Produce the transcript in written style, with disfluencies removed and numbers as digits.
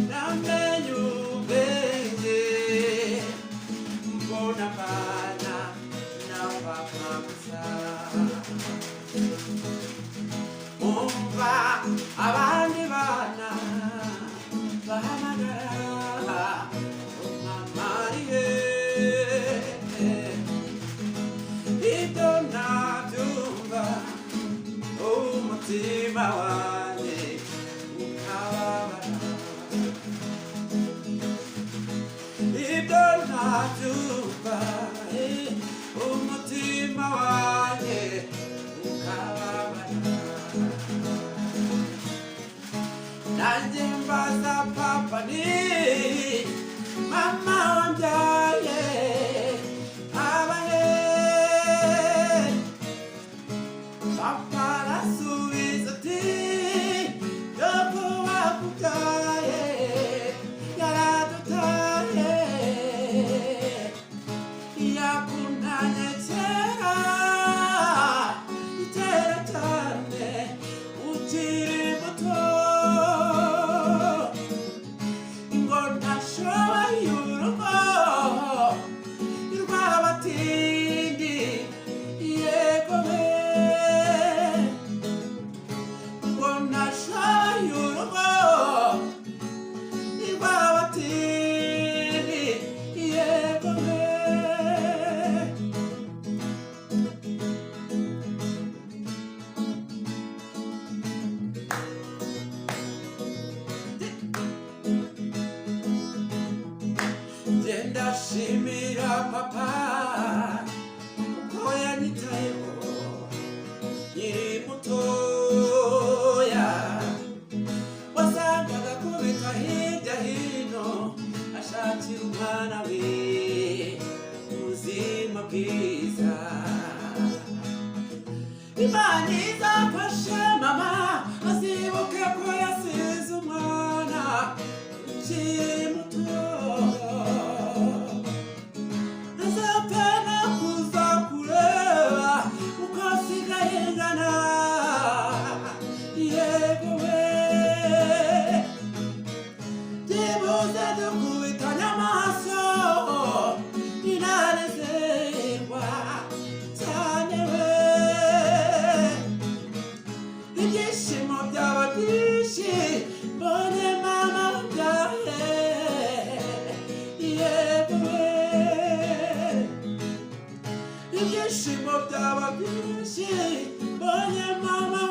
namenye ubwenge mbona abana n'abapfapfa umva abandi bana bahamagara umamariye ibyo nabyumva umutima wanjye ukababara ibyo nabyumva umutima wanjye ukababara nanjye mbaza papa ni mama wambyaye abahe papa arasubiza ati yobu wakubyaye yaradutaye yakundanye kera cyane ukiri muto ngo ntashoboye urugo rw'abatindi yego be ngo ntashoboye urugo rw'abatindi yego be ndashimira papa uko yanyitayeho nkiri mutoya wasangaga kubita hirya hino ashakira umwana we ubuzima bwiza imana izafashe mama azibuke ko yasize umwana ukiri muto azapfana kuza kureba uko asigaye ngana yego we byibuze dukubitanye amaso ninanezerwa cyane we ibyishimo byaba byinshi mbone mama wabyaye yego we ibyishimo byaba byinshi mbonye mama